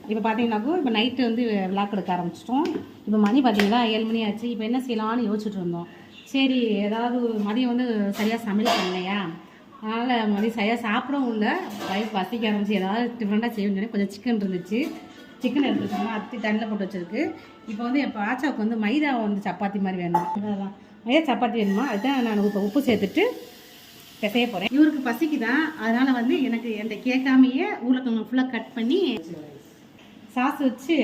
இப்போ பார்த்தீங்கன்னாக்கோ இப்போ நைட்டு வந்து விளாக் எடுக்க ஆரம்பிச்சிட்டோம். இப்போ மணி பார்த்தீங்களா 7 மணி ஆச்சு. இப்போ என்ன செய்யலாம்னு யோசிச்சுட்டு இருந்தோம். சரி ஏதாவது மதியம் வந்து சரியாக சமையல் பண்ணலையா, அதனால் மதியம் சரியாக சாப்பிடவும் இல்லை. வயசு பசிக்க ஆரம்பிச்சு ஏதாவது டிஃப்ரெண்ட்டாக செய்யணும்னு சொல்லி கொஞ்சம் சிக்கன் இருந்துச்சு. சிக்கன் எடுத்துக்கிட்டோம்னா அத்தி தண்ணியில் போட்டு வச்சுருக்கு. இப்போ வந்து என் பாச்சாவுக்கு வந்து மைதா வந்து சப்பாத்தி மாதிரி வேணும். அதான் மைதா சப்பாத்தி வேணுமா, அதுதான் நான் இப்போ உப்பு சேர்த்துட்டு செய்ய போகிறேன். இவருக்கு பசிக்குதான், அதனால் வந்து எனக்கு என்கிட்ட கேட்காமையே உருளைக்கிழங்கு ஃபுல்லாக கட் பண்ணி சாஸ் வச்சு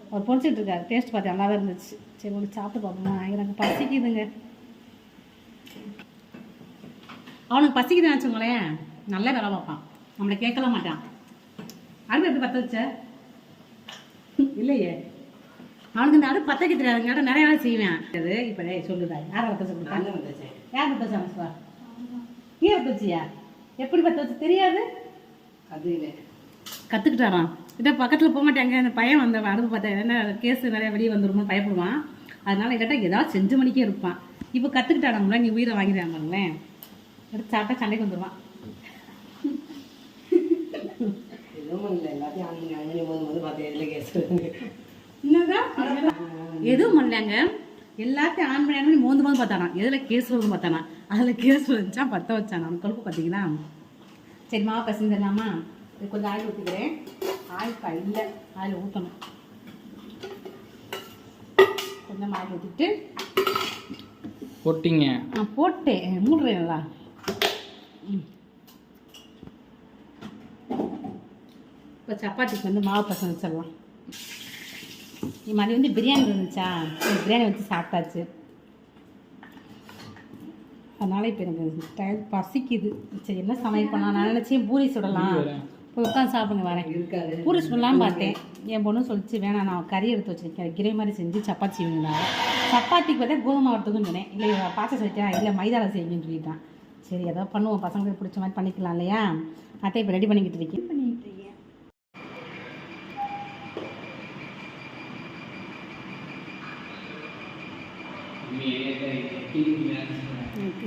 அவர் பொரிச்சிட்டு இருக்காரு. டேஸ்ட் பார்த்து நல்லா தான் இருந்துச்சு. சரி ஒன்று சாப்பிட்டு பார்ப்போமா, எனக்கு பசிக்குதுங்க. அவனுக்கு பசிக்குதுன்னு வச்சுக்கோங்களேன், நல்லா வேலை பார்ப்பான், நம்மளை கேட்கல மாட்டான். அடுப்பு எப்படி பற்ற வச்ச இல்லையே, அவனுக்கு இந்த அடுப்பு பற்ற தெரியாதுங்க, நிறைய வேலை செய்வேன். அது இப்போ சொல்லுதா யாரை பற்ற சொல்லுங்க, யார் பற்ற வச்சா கீழே பற்ற வச்சியா, எப்படி பற்ற வச்சு தெரியாது, அது இல்லை கற்றுக்கிட்டாரான். கிட்ட பக்கத்தில் போக மாட்டாங்க. அந்த பையன் வந்த அடுப்பு பார்த்தா என்ன கேஸ் நிறைய வெளியே வந்துருமோ பயப்படுவான். அதனால கேட்டால் ஏதாவது செஞ்ச மணிக்கே இருப்பான். இப்போ கற்றுக்கிட்டானங்களா, நீ உயிரை வாங்கிடுவாங்களேன், எடுத்து சாப்பிட்டா சண்டைக்கு வந்துடுவான். எதுவும் பண்ணலாங்க, எல்லாத்தையும் ஆன் பண்ணி மோந்து மோந்து பார்த்தானா, எதில் கேஸ் வருதுன்னு பார்த்தானா, அதில் கேஸ் வந்துச்சா பற்ற வச்சானா. அவன் கொழுப்பு பார்த்தீங்களா. சரி மாவு பசஞ்சிடலாமா, கொஞ்சம் ஆயில் ஊற்றிக்கிறேன். ஆயில் இல்லை, ஆயில் ஊற்றணும். கொஞ்சம் ஆயில் ஊற்றிட்டு போட்டிங்க. போட்டேன், மூடுறேன் நல்லா. இப்போ சப்பாத்திக்கு வந்து மாவு பசங்க வச்சிடலாம். இது மாதிரி வந்து பிரியாணி இருந்துச்சா, பிரியாணி வச்சு சாப்பிட்டாச்சு. அதனால் இப்போ எனக்கு டைம் பசிக்குது. சரி என்ன சமையல் பண்ணலாம், நான் நினச்சேன் பூரி சுடலாம், போய் உட்காந்து சாப்பிடுங்க வரேன். பூரி சுடலான்னு பார்த்தேன். என் பொண்ணு சொல்லிச்சு வேணாம், நான் கறி எடுத்து வச்சுருக்கேன், கிரே மாதிரி செஞ்சு சப்பாத்தி செய்வீங்களா. சப்பாத்திக்கு பார்த்தா கோதுமை வரத்துக்குன்னு சொன்னேன். இல்லை பாச்சை சொல்லிட்டேன், இல்லை மைதாவில் செய்யுங்கன்னு சொல்லிட்டான். சரி ஏதோ பண்ணுவோம், பசங்களுக்கு பிடிச்ச மாதிரி பண்ணிக்கலாம் இல்லையா. அத்தை இப்போ ரெடி பண்ணிக்கிட்டு இருக்கேன்.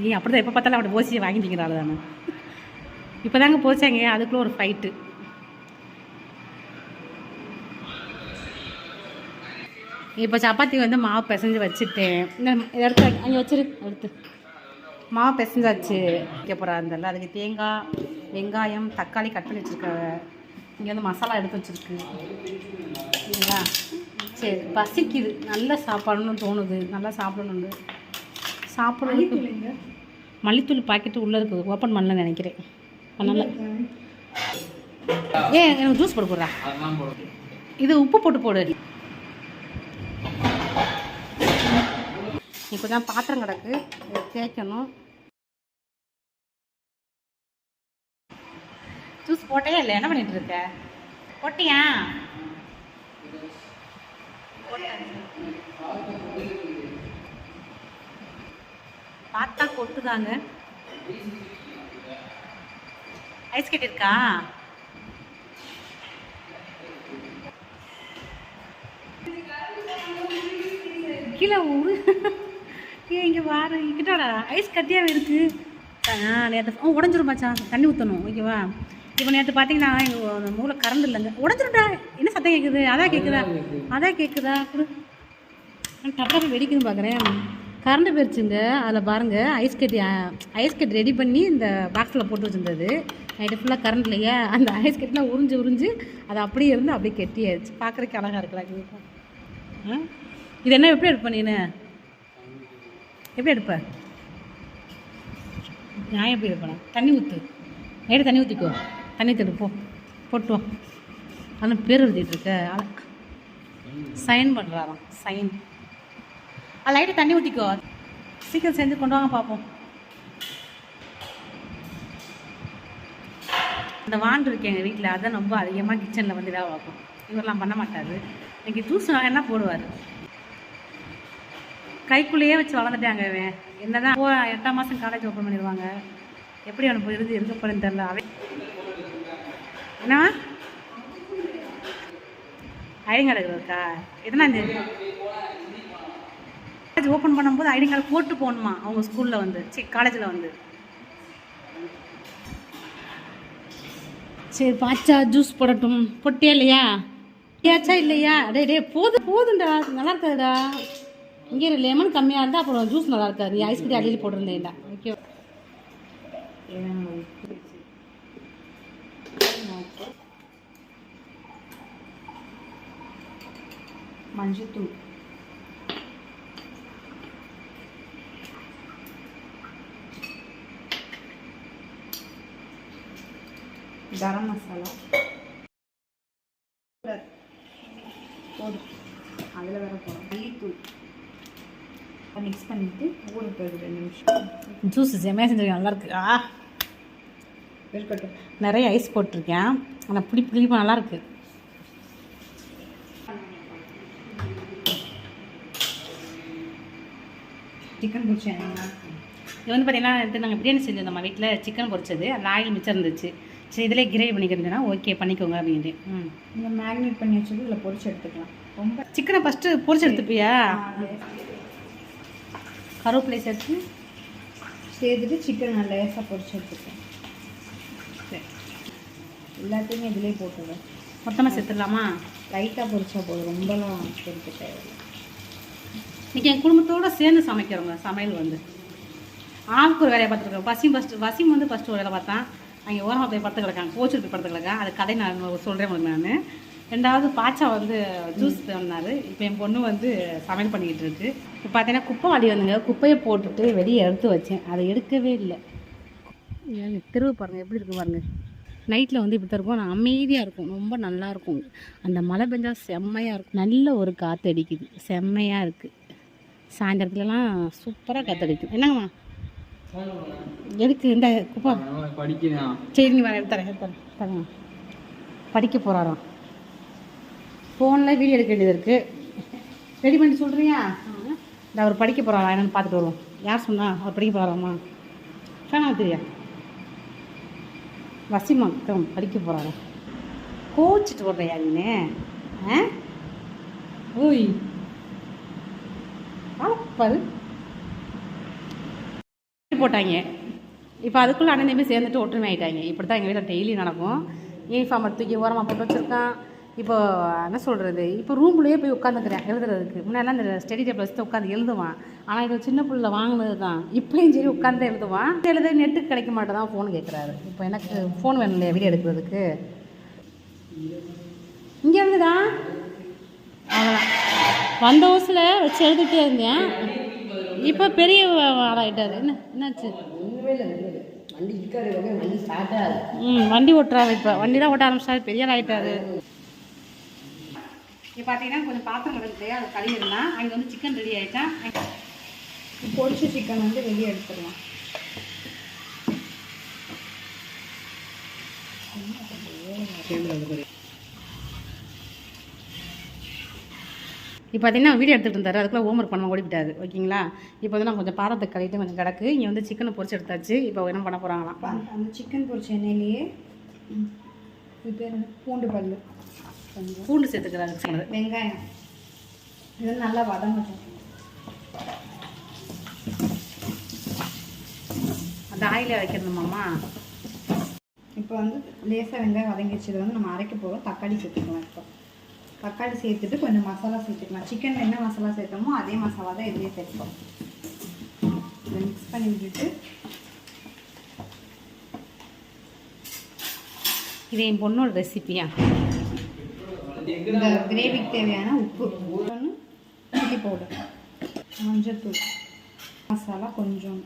நீ அப்படி தான் எப்போ பார்த்தாலும் அப்படி போசியை வாங்கிட்டீங்கிறாள் தானே. இப்போ தாங்க போச்சாங்க, அதுக்குள்ளே ஒரு ஃபைட்டு. இப்போ சப்பாத்தி வந்து மாவு பிசைஞ்சு வச்சுட்டேன். இந்த எடுத்து அங்கே வச்சிரு, எடுத்து மாவு பிசைஞ்சாச்சு. வைக்க போகிறா இருந்தல, அதுக்கு தேங்காய் வெங்காயம் தக்காளி கட் பண்ணி வச்சுருக்காங்க. இங்கே வந்து மசாலா எடுத்து வச்சுருக்கு இல்லைங்களா. சரி பசிக்குது, நல்லா சாப்பாடுன்னு தோணுது, நல்லா சாப்பிடணுண்டு. சாப்பிட்றதுக்கு மல்லித்தூள் பாக்கெட்டு உள்ளே இருக்குது, ஓப்பன் பண்ணலன்னு நினைக்கிறேன். அதனால் எனக்கு ஜூஸ் போட்டு போடுறா, இது உப்பு போட்டு போடு. இப்போ தான் பாத்திரம் கிடக்கு, தேய்க்கணும். ஜூஸ் போட்டே இல்லை, என்ன பண்ணிட்டு இருக்க, போட்டியா? பார்த்தா கொட்டுதாங்க. ஐஸ் கட்டி இருக்கா? கீழே ஊரு இங்கே வார கிட்டாடா ஐஸ் கட்டியாகவே இருக்குது. நேற்று உடஞ்சிரும் மச்சான், தண்ணி ஊற்றணும் ஓகேவா. இப்போ நேற்று பார்த்தீங்கன்னா எங்கள் மூளை கரண்ட் இல்லைங்க, உடஞ்சிருட்டா. என்ன சத்தம் கேட்குது, அதான் கேட்குதா கொடு. டப்பாக வெடிக்குதுன்னு பார்க்குறேன், கரண்ட் போயிடுச்சுங்க. அதில் பாருங்கள் ஐஸ் கட்டி ரெடி பண்ணி இந்த பாக்ஸில் போட்டு வச்சுருந்தது. நைட்டு ஃபுல்லாக கரண்ட் இல்லையா, அந்த ஐஸ் கட்டிலாம் உறிஞ்சு அது அப்படியே இருந்து அப்படியே கெட்டியாயிடுச்சு. பார்க்குறதுக்கு அழகாக இருக்கிறாங்க. இது என்ன எப்படி எடுப்ப நீ, எப்படி எடுப்ப, நான் எப்படி எடுப்பேன்? தண்ணி ஊற்று, நைட்டு தண்ணி ஊற்றிக்கோ, தண்ணி ஊற்றிட்டு போட்டுவோம். ஆனால் பேர் எழுதிட்டுருக்க சைன் பண்ணுறாராம், சைன். லைட்டு தண்ணி ஊற்றிக்கோ, சீக்கிரம் செஞ்சு கொண்டு வாங்க பார்ப்போம். அந்த வாண்டு இருக்கு எங்கள் வீட்டில், அதான் ரொம்ப அதிகமாக கிச்சனில் வந்து வேலை பார்ப்போம். இவரெல்லாம் பண்ண மாட்டார். இன்றைக்கி ஜூஸ் என்ன போடுவார், கைக்குள்ளேயே வச்சு வளர்ந்துட்டாங்க. அவன் என்ன தான் 8ஆம் மாதம் காலேஜ் ஓப்பன் பண்ணிடுவாங்க, எப்படி அவனை போய் இருக்க போகிறேன்னு தெரில. அவன் என்னவா ஐடி கார்டு இருக்கா, எதனா காலேஜ் ஓப்பன் பண்ணும்போது ஐடி கார்டு போட்டு போகணுமா அவங்க ஸ்கூலில் வந்து, காலேஜில் வந்து. சரி பாச்சா ஜூஸ் போடட்டும், பொட்டியா இல்லையா, ஏச்சா இல்லையா? டே போதும்டா, நல்லா இருக்காதுடா. இங்கே லெமன் கம்மியாக இருந்தால் அப்புறம் ஜூஸ் நல்லா இருக்காது. ஐஸ் கட்டி அடியில் போட்டிருந்தேன்டா. ஓகே, மஞ்சத்தூள், கரம் மசாலா போதும். அதில் வேற போகிறோம் மல்லித்தூள் மிக்ஸ் பண்ணிவிட்டு ஊற போயிடுது 2 நிமிஷம். ஜூஸ் செம்மையாக செஞ்சுருக்கேன், நல்லாயிருக்கு. இருக்கட்டும். நிறைய ஐஸ் போட்டிருக்கேன், ஆனால் புளிப்பாக நல்லாயிருக்கு. சிக்கன் பொரிச்சு இது வந்து பார்த்தீங்கன்னா நாங்கள் பிரியாணி செஞ்சோம் நம்ம வீட்டில். சிக்கன் பொரிச்சது அந்த ஆயில் மிச்சம் இருந்துச்சு. சரி இதிலே கிரேவி பண்ணிக்கிறதுனா ஓகே பண்ணிக்கோங்க அப்படின்ட்டு. நீங்கள் மேக்னேட் பண்ணி வச்சது இதில் பொரிச்சு எடுத்துக்கலாம். ரொம்ப சிக்கனை ஃபஸ்ட்டு பொரிச்சு எடுத்துப்பியா? கருவேப்பிலை சேர்த்துட்டு சிக்கன் நல்லா லேசாக பொரிச்சு எடுத்துக்கலாம். சரி எல்லாத்தையுமே இதிலே போட்டுருவேன். மொத்தமாக சேர்த்துடலாமா? லைட்டாக பொரிச்சா போதும், ரொம்பலாம் பொரிக்க தேவையில்லை. இன்றைக்கி என் குடும்பத்தோடு சேர்ந்து சமைக்கிறோங்க. சமையல் வந்து ஆளுக்கு ஒரு வேலையை பார்த்துருக்கோம். வசிம் வந்து ஃபஸ்ட்டு ஒரு வேலை பார்த்தான். அங்கே ஓரமாக போய் படுத்து கிடக்காங்க, கோச்சில் போய் படுத்து கிடக்கான். அது கதை நான் சொல்கிறேன் உங்களுக்கு. நான் 2வது பாச்சா வந்து ஜூஸ் பண்ணார். இப்போ என் பொண்ணு வந்து சமையல் பண்ணிக்கிட்டு இருக்கு. இப்போ பார்த்தீங்கன்னா குப்பை வண்டி வந்துங்க. குப்பையை போட்டுட்டு வெளியே எடுத்து வச்சேன், அதை எடுக்கவே இல்லை. தெருவு பாருங்கள் எப்படி இருக்குது பாருங்கள். நைட்டில் வந்து இப்படி தான் இருக்கும், நான் அமைதியாக இருக்கும், ரொம்ப நல்லாயிருக்கும். அந்த மழை பெஞ்சால் செம்மையாக இருக்கும். நல்ல ஒரு காற்று அடிக்குது, செம்மையாக இருக்குது. சாயந்தரத்துலலாம் சூப்பராக காற்று அடிக்கும். என்னங்கம்மா எதுக்கு இந்த குப்பா? சரி நீ வர எடுத்துறேன். படிக்க போகிறாராம். ஃபோனில் வீடியோ எடுக்க வேண்டியது இருக்குது. ரெடி பண்ணி சொல்கிறியா? இந்த அவர் படிக்க போகிறாரா என்னென்னு பார்த்துட்டு வருவோம். யார் சொன்னா அவர் படிக்க போகிறாராம்மா? ஃபேனா தெரியா? வசிமக்கம் படிக்க போகிறாரா? கோச்சிட்டு விட்றையா நீ? ஓய் பாரு போட்டாங்க. இப்போ அதுக்குள்ளே அண்ணன் தம்பி சேர்ந்துட்டு ஒற்றுமை ஆகிட்டாங்க. இப்படி தான் எங்கள் வீட்டில் டெய்லி நடக்கும். யூனிஃபார்ம் தூக்கி ஓரமாக போட்டு வச்சுருக்கான். இப்போ என்ன சொல்கிறது, இப்போ ரூம்லேயே போய் உட்காந்துக்கிறேன் எழுதுறதுக்கு. முன்னாடிலாம் இந்த ஸ்டடி டேபிள் வச்சுட்டு உட்காந்து எழுதுவான். ஆனால் இது சின்ன பிள்ளை வாங்கினது தான். இப்போயும் சரி உட்காந்து எழுதுவான். எழுத நெட்டுக்கு கிடைக்க மாட்டேதான் ஃபோன் கேட்குறாரு. இப்போ எனக்கு ஃபோன் வேணும் இல்லையா வீடியோ எடுக்கிறதுக்கு. இங்கே இருந்துதா அவ்வளோதான். வந்த ஹவுஸில் வச்சு எழுதிட்டே இருந்தேன். இப்போ பெரிய ஆளாயிட்டார். என்னாச்சு? வண்டி ஓட்டுறாரு. இப்போ வண்டி தான் ஓட்ட ஆரம்பிச்சாரு, பெரிய ஆள் ஆகிட்டாரு. இப்போ பார்த்தீங்கன்னா கொஞ்சம் பாத்திரம் கிடக்குது, அது கழுவிடலாம். அங்கே வந்து சிக்கன் ரெடி ஆகிட்டான். பொரிச்ச சிக்கன் வந்து வெளியே எடுத்துடலாம். இப்போ பார்த்தீங்கன்னா வீடியோ எடுத்துகிட்டு இருந்தார், அதுக்குள்ளே ஹோம்ஒர்க் பண்ண ஓடிவிட்டாரு. ஓகேங்களா? இப்போ வந்து நான் கொஞ்சம் பாத்திரத்தை கழிட்டு கொஞ்சம் கிடக்கு. இங்கே வந்து சிக்கனை பொரிச்சு எடுத்தாச்சு. இப்போ என்ன பண்ண போகிறாங்களாம்? அந்த சிக்கன் பொரிச்ச எண்ணெயிலேயே பூண்டு பல் பூண்டு சேர்த்துக்கிறாங்க. சொன்னது வெங்காயம் இது நல்லா வதங்கட்டும். அந்த ஆயில வைக்கணுமாம்மா? இப்போ வந்து லேசாக வெங்காயம் வதங்கிடுச்சு. இதை வந்து நம்ம அரைக்க போகிறோம். தக்காளி சேர்த்துக்கலாம். இப்போ தக்காளி சேர்த்துட்டு கொஞ்சம் மசாலா சேர்த்துக்கலாம். சிக்கன் என்ன மசாலா சேர்த்தோமோ அதே மசாலா தான் இதுலேயே சேர்த்துக்கலாம். இதை மிக்ஸ் பண்ணி விட்டுட்டு இது என் பொண்ணோட ரெசிபியா. இந்த கிரேவிக்கு தேவையான உப்பு, சில்லி பவுடர், மஞ்சத்தூள், மசாலா கொஞ்சம்.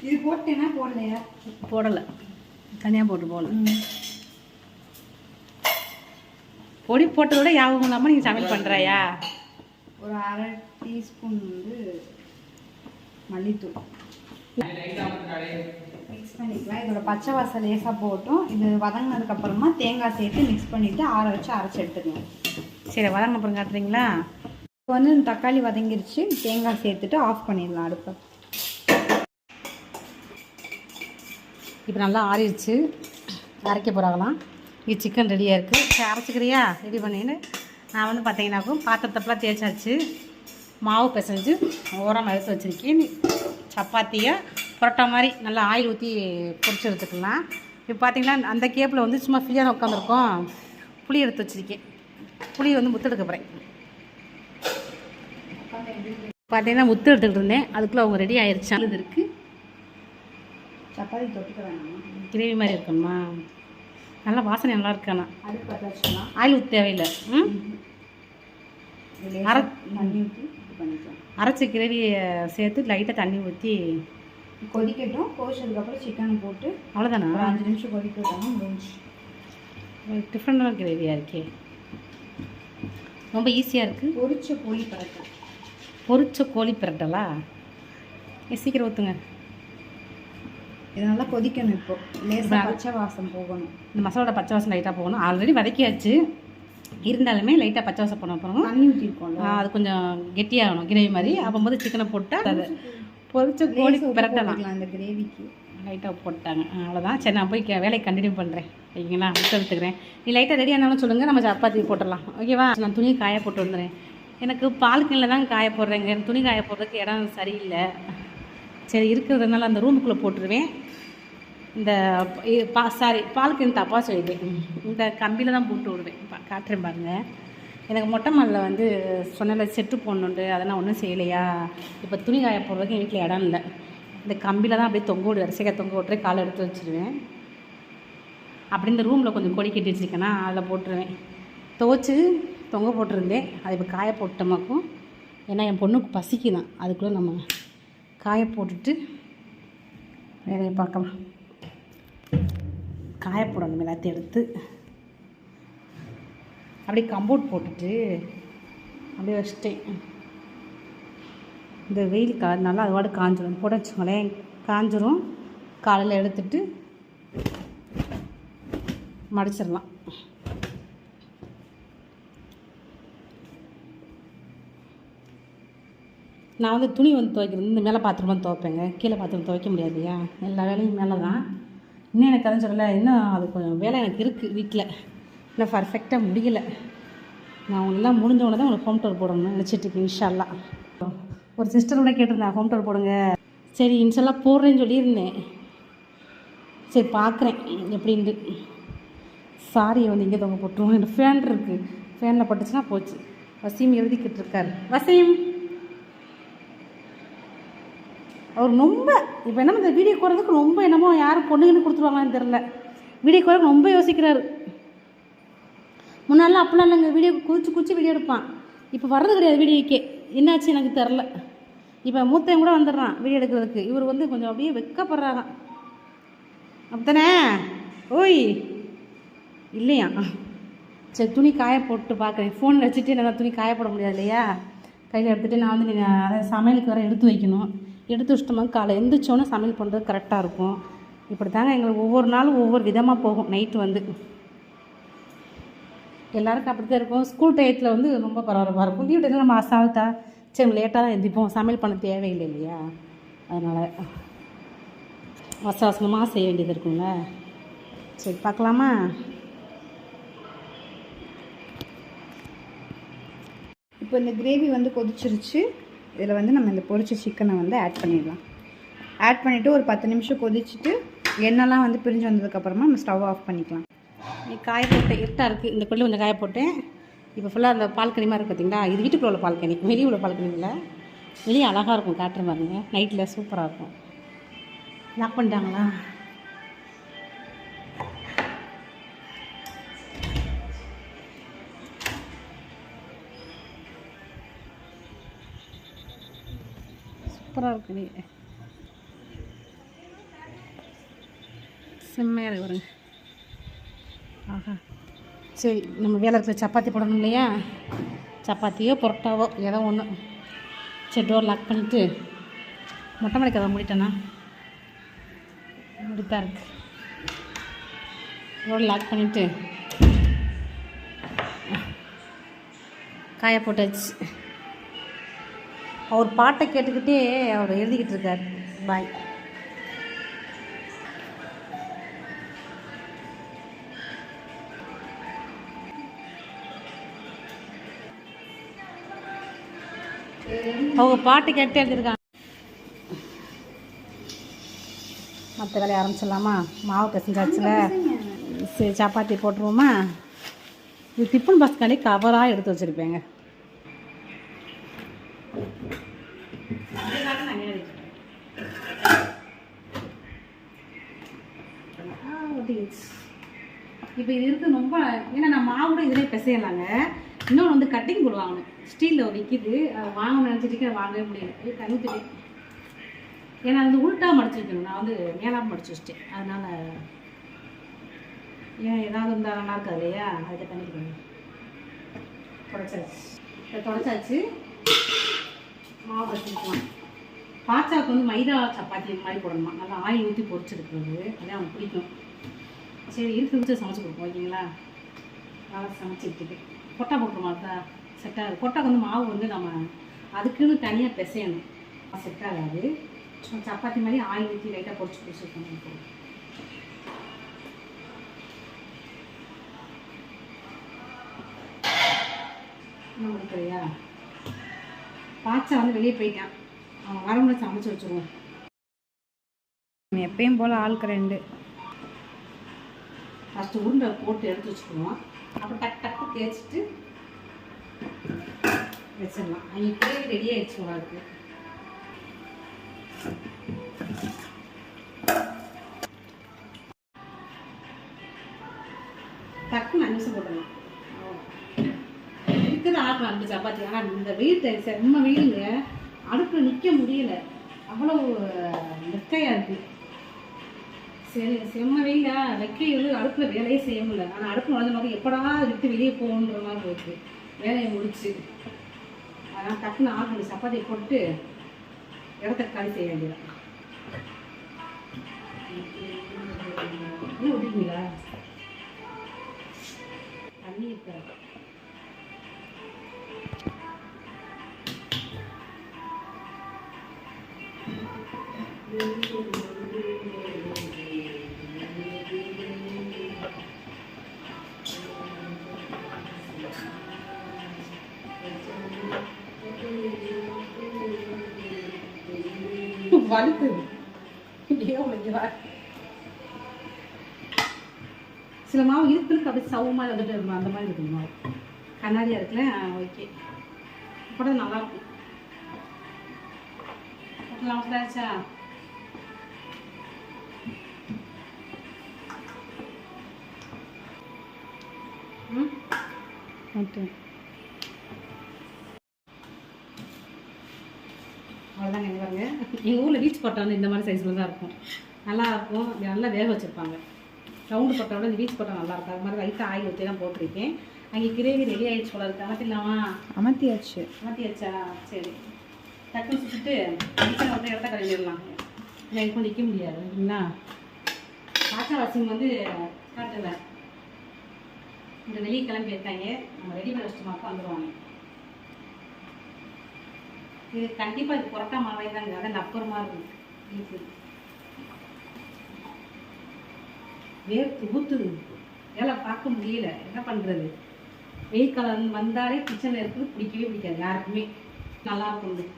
இது போட்டேன்னா போடலையா? போடலை, தனியாக போட்டு போடல. பொடி போட்டதோட யாபகம் இல்லாமல் நீங்கள் சமையல் பண்ணுறாயா? ஒரு 1/2 டீஸ்பூன் வந்து மல்லித்தூள் மிக்ஸ் பண்ணிக்கலாம். இதோட பச்சை வாசல் லேசாக போட்டும். இது வதங்கினதுக்கப்புறமா தேங்காய் சேர்த்து மிக்ஸ் பண்ணிவிட்டு ஆற வச்சு அரைச்சி எடுத்துக்கணும். சரி, வதங்கின அப்புறம் காட்டுறீங்களா? இப்போ வந்து தக்காளி வதங்கிருச்சு. தேங்காய் சேர்த்துட்டு ஆஃப் பண்ணிடலாம் அடுப்பை. இப்போ நல்லா ஆறிடுச்சு, அரைக்க போகிறாங்களாம். இங்கே சிக்கன் ரெடியாக இருக்குது. சரி, அரைச்சிக்கிறியா? ரெடி பண்ணின்னு நான் வந்து பார்த்தீங்கன்னாக்கும் பாத்திரத்தப்பெல்லாம் தேய்ச்சாச்சு. மாவு பிசைஞ்சு ஓரமாக எடுத்து வச்சுருக்கேன். சப்பாத்தியை புரோட்டா மாதிரி நல்லா ஆயில் ஊற்றி பொரிச்சு எடுத்துக்கலாம். இப்போ பார்த்தீங்கன்னா அந்த கேப்பில் வந்து சும்மா ஃப்ரீயாக தான் உட்காந்துருக்கோம். புளி எடுத்து வச்சுருக்கேன். புளி வந்து முத்தெடுக்க போகிறேன். பார்த்தீங்கன்னா முத்து எடுத்துக்கிட்டு இருந்தேன், அதுக்குள்ளே அவங்க ரெடி ஆயிடுச்சா. இது இருக்குது சப்பாத்தி தொட்டுக்க வேணாம், கிரேவி மாதிரி இருக்குமா? நல்லா வாசனை நல்லா இருக்காண்ணா. அது பற்ற வச்சுக்கலாம். ஆயில் ஊற்ற தேவையில்லை. தண்ணி ஊற்றி இது பண்ணிக்கலாம். அரைச்ச கிரேவியை சேர்த்து லைட்டாக தண்ணி ஊற்றி கொதிக்கட்டும். கொதிச்சதுக்கப்புறம் சிக்கனை போட்டு அவ்வளோதானா? ஒரு 5 நிமிஷம் கொதிக்க விட்டாலும் முடிஞ்சு. டிஃப்ரெண்டான கிரேவியாக இருக்கே, ரொம்ப ஈஸியாக இருக்குது. பொரிச்ச கோழி பரட்டை. பொரிச்ச கோழி பிரட்டலா? சீக்கிரம் ஊற்றுங்க. இது நல்லா கொதிக்கணும். இப்போ லேசாக பச்சை வாசம் போகணும். இந்த மசாலோட பச்சை வாசம் லைட்டாக போகணும். ஆல்ரெடி வதக்கியாச்சு, இருந்தாலுமே லைட்டாக பச்சை வாசம் போன அப்புறம் தண்ணி ஊற்றிருக்கோம். அது கொஞ்சம் கெட்டியாகணும் கிரேவி மாதிரி. அப்போது சிக்கனை போட்டால் அது பொரிச்ச கோழி பிரட்டலாம். அந்த கிரேவிக்கு லைட்டாக போட்டாங்க, அவ்வளோதான். சரி, நான் போய் வேலையை கண்டினியூ பண்ணுறேன். ஓகேங்களா? முட்டை எடுத்துக்கிறேன். நீ லைட்டாக ரெடி ஆனாலும் சொல்லுங்கள், நம்ம சப்பாத்தி போட்டுடலாம். ஓகேவா? நான் துணி காய போட்டு வந்துடுறேன். எனக்கு பால்கனில் தான் காய போடுறேங்க. எனக்கு துணி காய போடுறதுக்கு இடம் சரியில்லை. சரி, இருக்கிறதுனால அந்த ரூமுக்குள்ளே போட்டுருவேன். இந்த பால்கனி தப்பாக சொல்லிடுவேன். இந்த கம்பியில் தான் போட்டு விடுவேன். காட்டுறேன் பாருங்கள். எனக்கு மொட்டை மாலில் வந்து சொன்னல செட்டு போடணுண்டு, அதெல்லாம் ஒன்றும் செய்யலையா. இப்போ துணி காய போடுறதுக்கு என் வீட்டில் இடம் இல்லை. இந்த கம்பியில் தான் அப்படியே தொங்க விடுவேன். வரிசையாக தொங்க விட்டுறேன், காலை எடுத்து வச்சுருவேன். அப்படி இந்த ரூமில் கொஞ்சம் கொடி கட்டி வச்சுருக்கேன்னா அதில் போட்டுருவேன். துவச்சி தொங்க போட்டிருந்தேன், அது இப்போ காய போட்டோமாக்கும். ஏன்னா என் பொண்ணுக்கு பசிக்குதான், அதுக்குள்ளே நம்ம காய போட்டுட்டு வேலையை பார்க்கலாம். காய போடணும் எல்லாத்தையும் எடுத்து. அப்படியே கம்போர்ட் போட்டுட்டு அப்படியே வச்சுட்டேன். இந்த வெயில் காலனால அது வாடு காஞ்சிடும். போட வச்சுக்கோங்களேன், காஞ்சிரும். காலையில் எடுத்துட்டு மடிச்சிடலாம். நான் வந்து துணி வந்து துவைக்கிறது இந்த மேலே பாத்திரமா துவைப்பேங்க. கீழே பாத்திரம் துவைக்க முடியாது இல்லையா, எல்லா வேலையும் மேலே தான். இன்னும் எனக்கு கதை சொல்லலை, இன்னும் அது கொஞ்சம் வேலை எனக்கு இருக்குது வீட்டில். இன்னும் பர்ஃபெக்டாக முடியலை. நான் அவங்களெல்லாம் முடிஞ்சவொடனே தான் உங்களுக்கு ஹோம் டூர் போடணும்னு நினச்சிட்ருக்கேன். இன்ஷால்லா ஒரு சிஸ்டரோட கேட்டிருந்தேன் ஹோம் டூர் போடுங்க. சரி, இன்ஷால்லா போடுறேன்னு சொல்லியிருந்தேன். சரி, பார்க்குறேன் எப்படின்ட்டு. சாரியை வந்து இங்கே தொங்க போட்டுருவோம். எனக்கு ஃபேன் இருக்குது, ஃபேனில் பட்டுச்சுன்னா போச்சு. வசீம் எழுதிக்கிட்டு இருக்காரு. வசீம் அவர் ரொம்ப இப்போ என்ன இந்த வீடியோ போடுறதுக்கு ரொம்ப என்னமோ யாரும் பொண்ணுங்கன்னு கொடுத்துருவாங்கன்னு தெரில. வீடியோ போடுறதுக்கு ரொம்ப யோசிக்கிறாரு. முன்னாடிலாம் அப்படிலாம் இல்லைங்க, வீடியோ குதிச்சு வீடியோ எடுப்பான். இப்போ வர்றது கிடையாது வீடியோக்கே. என்னாச்சு எனக்கு தெரில. இப்போ மூத்தையும் கூட வந்துடுறான் வீடியோ எடுக்கிறதுக்கு. இவர் வந்து கொஞ்சம் அப்படியே வெக்கப்படுறாராம். அப்படித்தானே? ஓய் இல்லையா? சரி, துணி காய போட்டு பார்க்குறேன். ஃபோன் வச்சுட்டு என்னால் துணி காய போட முடியாது இல்லையா. கையில் எடுத்துகிட்டு நான் வந்து அதை சமையலுக்கு வர எடுத்து வைக்கணும். எடுத்து வச்சிட்டோமா காலை எழுந்திரிச்சோன்னே சமையல் பண்ணுறது கரெக்டாக இருக்கும். இப்படி தாங்க எங்களுக்கு ஒவ்வொரு நாளும் ஒவ்வொரு விதமாக போகும். நைட்டு வந்து எல்லாருக்கும் அப்படி தான் இருக்கும். ஸ்கூல் டயத்தில் வந்து ரொம்ப பரபரப்பாக இருக்கும். லீவ் டைத்தில் நம்ம அசால்ட்டாக சரி லேட்டாக தான் எந்திப்போம். சமையல் பண்ண தேவையில்லை இல்லையா, அதனால் அவசரமாக செய்ய வேண்டியது இருக்குங்க. சரி, பார்க்கலாமா? இப்போ இந்த கிரேவி வந்து கொதிச்சிருச்சு. இதில் வந்து நம்ம இந்த பொரிச்ச சிக்கனை வந்து ஆட் பண்ணிடலாம். ஆட் பண்ணிவிட்டு ஒரு 10 நிமிஷம் கொதிச்சுட்டு எண்ணெய்லாம் வந்து பிரிஞ்சு வந்ததுக்கப்புறமா நம்ம ஸ்டவ் ஆஃப் பண்ணிக்கலாம். நீ காய போட்டு இருட்டாக இருக்குது, இந்த கொள்ளி கொஞ்சம் காய போட்டேன். இப்போ ஃபுல்லாக அந்த பால்கனி மாதிரி இருக்குது பார்த்தீங்களா, இது வீட்டுக்குள்ள உள்ள பால்கனி, வெளியே உள்ள பால்கனி இல்லை. வெளியே அழகாக இருக்கும், காட்டுற பாருங்க. நைட்டில் சூப்பராக இருக்கும். லாக் பண்ணிட்டாங்களா? சூப்பராக இருக்கு. நீ செம்மையாக இருக்கு பாருங்க. ஆஹா, சரி, நம்ம வேலை இருக்கிற சப்பாத்தி போடணும் இல்லையா. சப்பாத்தியோ பொரோட்டாவோ ஏதோ ஒன்று. சரி, டோர் லாக் பண்ணிவிட்டு மொட்டை மாடி கதை மூடிட்டேண்ணா. முடித்தான் இருக்கு. டோர் லாக் பண்ணிவிட்டு காய போட்டாச்சு. அவர் பாட்டை கேட்டுக்கிட்டே அவர் எழுதிக்கிட்டு இருக்கார். பாய். அவங்க பாட்டு கேட்டு எழுதியிருக்காங்க. மற்ற வேலையை ஆரம்பிச்சிடலாமா? மாவு பிசைஞ்சாச்சுல. சரி, சப்பாத்தி போட்டுருவோமா? இது டிஃபன் பாக்ஸ்காலே கவராக எடுத்து வச்சுருப்பேங்க. இப்போ இது இருக்கு ரொம்ப, ஏன்னா நான் மாவோட இதிலே பிசையலாங்க. இன்னொன்று வந்து கட்டிங் போர்டு வாங்கணும், ஸ்டீலில் விற்கிது. அதை வாங்க நினச்சிட்டு வாங்கவே முடியல. தண்ணி தண்ணி, ஏன்னா வந்து உள்ட்டா மடிச்சிருக்கணும், நான் வந்து மேலாக மடிச்சு வச்சிட்டேன். அதனால் ஏன் ஏதாவது இருந்தால் நல்லா இருக்காது இல்லையா, அதுக்கு தண்ணி தொடச்சாச்சு. இதை தொடச்சாச்சு, மாவு வச்சுருக்கலாம். பாச்சாவுக்கு வந்து மைதா சப்பாத்தி மாதிரி போடணுமா, நல்லா ஆயில் ஊற்றி பொரிச்செடுக்கிறது, அதே அவனுக்கு பிடிக்கும். சரி இருக்கு சமைச்சு கொடுப்போம், ஓகேங்களா? நல்லா சமைச்சிட்டு கொட்டா போட்டுருமா, அதுதான் செட் ஆகுது. கொட்டாக்கு வந்து மாவு வந்து நம்ம அதுக்குன்னு தனியாக பிசையணும், செட் ஆகாது. சப்பாத்தி மாதிரி ஆயில் ஊற்றி லைட்டாக பொரிச்சு பிடிச்சிருக்கோம். என்ன முடிக்கிறியா? பாச்சா வந்து வெளியே போயிட்டான், அவன் வரமுறை சமைச்சு வச்சுருவோம். எப்பயும் போல் ஆளுக்கு 2. ஃபஸ்ட்டு உருண்டை போட்டு எடுத்து வச்சுக்குவோம். அப்புறம் டக்கு டக்கு தேய்ச்சிட்டு வச்சிடலாம். அங்கே ரெடி ஆகிடுச்சு உங்களுக்கு. டக்குன்னு 5 நிமிஷம் போட்டுடலாம். இருக்குது ஆக்கலாம் 2 சப்பாத்தி. ஆனால் இந்த வெயில் செம்ம வெயிலுங்க, அடுப்பில் நிற்க முடியல, அவ்வளோ வெக்கையாக இருக்குது. சரி செம்ம வெயிலா வைக்கிறது, அடுப்பில் வேலையே செய்ய முடியல. ஆனால் அடுப்பு வளர்ந்த மாதிரி எப்படா விட்டு வெளியே போகணுன்ற மாதிரி போயிருக்கு, வேலையை முடிச்சு. அதனால் டக்குன்னு 6 சப்பாத்தியை போட்டு இடத்த காலி செய்ய வேண்டியதான். என்ன விட்டுருக்கீங்களா? தண்ணி இருக்காது. வலுக்குது சில மாவு இருக்கு அப்படியே சவு மாதிரி வந்துட்டு இருக்கும், அந்த மாதிரி இருக்குது மாவு. கண்ணாடியாக இருக்குல்ல, ஓகே. அப்போ நல்லா இருக்கும். ஆச்சா ஓகே, அவ்வளோதாங்க. எங்கள் பாருங்க, எங்கள் ஊரில் பீச் பட்டா வந்து இந்த மாதிரி சைஸில் தான் இருக்கும், நல்லாயிருக்கும். நல்லா வேக வச்சுருப்பாங்க. ரவுண்டு பட்டாவோட இந்த பீச் பட்டா நல்லாயிருக்கும். அது மாதிரி லைட்டாக ஆயில் ஊற்றி தான் போட்டிருக்கேன். அங்கே கிரேவி ரெடி ஆகிடுச்சு போல இருக்குது. அமர்த்திடலாமா? அமர்த்தியாச்சா? சரி, டக்குன்னு சுட்டுட்டு கிச்சனை வந்து இடத்த கழிஞ்சிடலாம். எனக்கு நிற்க முடியாது இல்லைங்களா? பாச்சா வாசிங் வந்து காட்டலை, இந்த வெளியே கிளம்பி இருக்காங்க. நம்ம ரெடி பண்ண வச்சுட்டு மட்டும் வந்துடுவாங்க. இது கண்டிப்பாக இது புரட்டா மாவை தாங்க, அதான் நப்பர் மாதிரி இருக்கும். வேர்த்து ஊற்றுது, வேலை பார்க்க முடியல, என்ன பண்ணுறது? வெயில் காலம் வந்தாலே கிச்சனில் இருக்குது பிடிக்கவே பிடிக்காது யாருக்குமே. நல்லா இருக்கும்.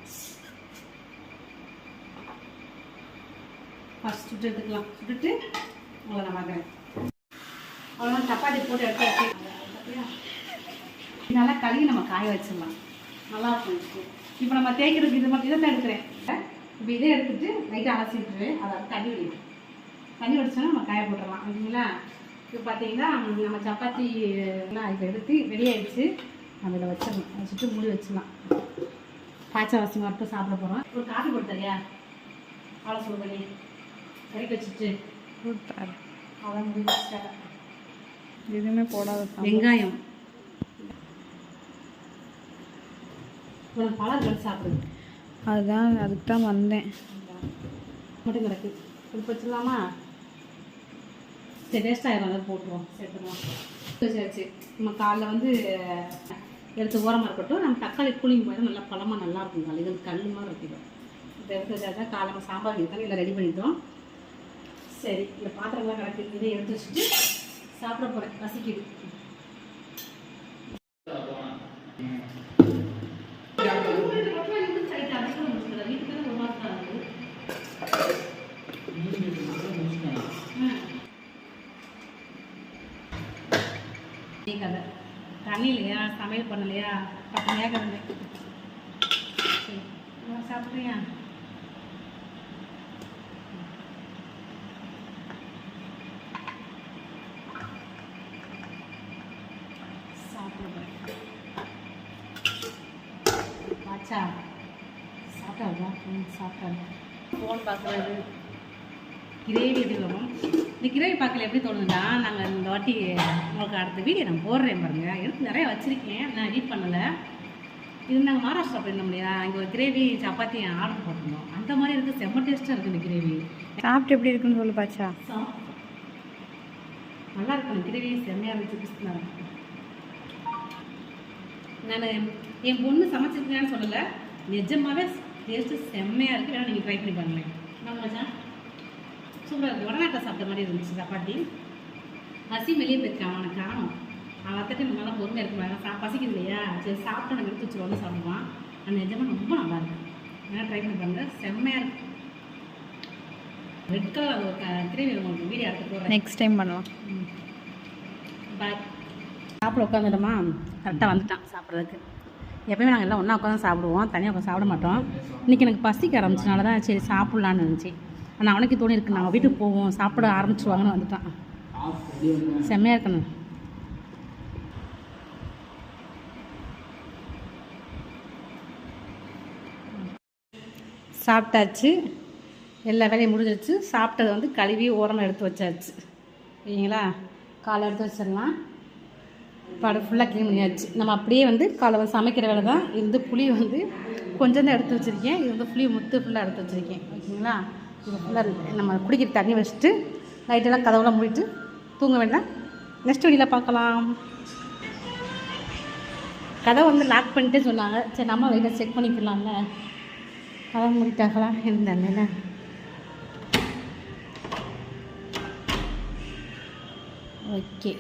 ஃபஸ்ட் சுட்டு எடுத்துக்கலாம். சுட்டுட்டு உங்களை நான் பார்க்குறேன். அவ்வளோதான், சப்பாத்தி போட்டு எடுத்து நல்லா கழுவி நம்ம காய வச்சிடலாம். நல்லாயிருக்கும். இப்போ நம்ம தேய்க்கிறதுக்கு இது மட்டும் இதை எடுக்கிறேன். இப்போ இதே எடுத்துகிட்டு லைட்டாக அலசி விட்டுருவேன். அதை தண்ணி வடிக்கும். தண்ணி வடிச்சோன்னா நம்ம காய போட்டுடலாம், ஓகேங்களா? இப்போ பார்த்தீங்கன்னா நம்ம சப்பாத்தி எல்லாம் இப்போ எடுத்து ரெடி ஆகிடுச்சு. நம்ம இதை வச்சிடலாம், வச்சுட்டு மூடி வச்சிடலாம். பாய்ச்சா வாசி மட்டும் சாப்பிட போகிறோம். ஒரு காஃபி போட்டுறியா? அவ்வளோ சொல்லு பண்ணி கறிக்கு வச்சுட்டு போட்டார். அவ்வளோ முடி வச்சுட்டாங்க. எதுவுமே போடாத வெங்காயம் ஒரு பலர் கட்டு சாப்பிடுது. அதுதான், அதுக்கு தான் வந்தேன். மட்டும் கிடக்கு. இது வச்சிடலாமா? சரி, டேஸ்ட் ஆகிடும், அதை போட்டுருவோம், சேர்த்துருவோம். சரி, நம்ம காலைல வந்து எடுத்து ஓரமாக இருக்கட்டும். நம்ம தக்காளி கூலிங் போய் நல்லா பழமாக நல்லாயிருக்கும். காலை இது கல் மாதிரி இருக்குது. இதை எடுத்து வச்சா காலையில் சாம்பார் வைக்கிறதாங்க இல்லை ரெடி பண்ணிட்டோம். சரி, இந்த பாத்திரம்லாம் கிடக்கு, இதை எடுத்து வச்சுட்டு சாப்பிட போகிறேன். பசிக்குது. கதை தண்ணி இல்லையா, சமையல் பண்ணலையா, பக்கமையாக இருந்தேன். சரி, சாப்பிட்றியா? சாப்பிடுவேன். ஆச்சா சாப்பிட்டா சாப்பிட்டா ஃபோன் பார்க்குறது, கிரேவி எப்படி வரும். இந்த கிரேவி பார்க்கல எப்படி தோணுதுன்னா, நாங்கள் இந்த வாட்டி உங்களுக்கு அடுத்த வீடியோ நான் போடுறேன் பாருங்கள். எடுத்து நிறைய வச்சுருக்கேன், நான் எடிட் பண்ணலை. இது நாங்கள் மகாராஷ்டிரா போயிருந்தோம் இல்லையா, இங்கே ஒரு கிரேவி சப்பாத்தி ஆர்டர் போட்டிருந்தோம். அந்த மாதிரி இருக்குது, செம்ம டேஸ்ட்டாக இருக்குது இந்த கிரேவி. சாப்பிட்டு எப்படி இருக்குன்னு சொல்லு பாச்சா. நல்லா இருக்கும் இந்த கிரேவி, செம்மையாக இருந்துச்சு, கிறிஸ்துனா இருக்கும். நான் என் பொண்ணு சமைச்சிருக்கேன்னு சொல்லலை, நிஜமாகவே டேஸ்ட்டு செம்மையாக இருக்குது. வேணால் நீங்கள் ட்ரை பண்ணி பாருங்களேன். என்ன மச்சா, சூப்பராக இருக்குது. வடநாட்டில் சாப்பிட்ட மாதிரி இருந்துச்சு சப்பாத்தி. பசி வெளியே போயிருக்கான், அவனை காணும். அவன் அத்தட்டு இந்த மாதிரிலாம் பொறுமையாக இருக்க பசிக்குது இல்லையா, சரி சாப்பிட்டு எனக்கு எடுத்து வச்சு வந்து சாப்பிடுவான். அந்த நிஜமாக ரொம்ப நல்லா இருக்கும். வேணால் ட்ரை பண்ணி பாருங்க, செம்மையாக இருக்குது. ரெட் கலர் அது ஒரு கிரேவி உங்களுக்கு வீடியோ எடுத்து போகிறேன், நெக்ஸ்ட் டைம் பண்ணலாம். பாய். சாப்பிட உட்காந்துட்டோமா, கரெக்டாக வந்துட்டான் சாப்பிட்றதுக்கு. எப்போயுமே நாங்கள் எல்லாம் ஒன்றா உட்காந்து சாப்பிடுவோம், தனியாக உட்காந்து சாப்பிட மாட்டோம். இன்றைக்கி எனக்கு பசிக்க ஆரம்பிச்சனால தான் சரி சாப்பிட்லான்னு இருந்துச்சு. ஆனால் அவனுக்கு தோணி இருக்கு, நாங்கள் வீட்டுக்கு போவோம், சாப்பிட ஆரம்பிச்சுவாங்கன்னு வந்துட்டான். செம்மையாக இருக்கணும். சாப்பிட்டாச்சு, எல்லா வேலையும் முடிஞ்சிருச்சு. சாப்பிட்டதை வந்து கழுவி ஓரமாக எடுத்து வச்சாச்சு. சரிங்களா, காலை எடுத்து வச்சிடலாம். பாடு ஃபுல்லாக க்ளீன் பண்ணியாச்சு. நம்ம அப்படியே வந்து காலை வந்து சமைக்கிற வேலை தான். இது வந்து புளி வந்து கொஞ்சம் தான் எடுத்து வச்சுருக்கேன். இது வந்து புளி முத்து ஃபுல்லாக எடுத்து வச்சுருக்கேன். ஓகேங்களா, இது ஃபுல்லாக நம்ம குடிக்கிற தண்ணி வச்சுட்டு லைட்டெல்லாம் கதவுலாம் மூடிட்டு தூங்க வேண்டாம். நெக்ஸ்ட் வீடியோவில் பார்க்கலாம். கதவை வந்து லாக் பண்ணிட்டே சொன்னாங்க. சரி நம்ம லைட்டாக செக் பண்ணிக்கலாம்ல, கதவை மூடிட்டாங்களா இருந்தாங்க. ஓகே,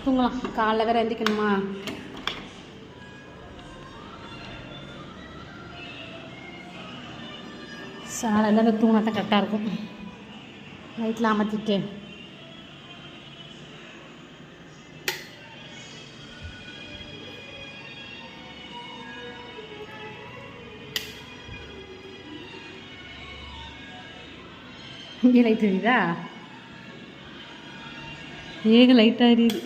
தூங்கலாம். காலைல வேறு எந்திக்கணுமா. சாலையில் அந்த தூங்கினா தான் கரெக்டாக இருக்கும். லைட்டில் அமர்த்திட்டு இங்கே லைட் எரியுதா, ஏக லைட்டாக எரியுது.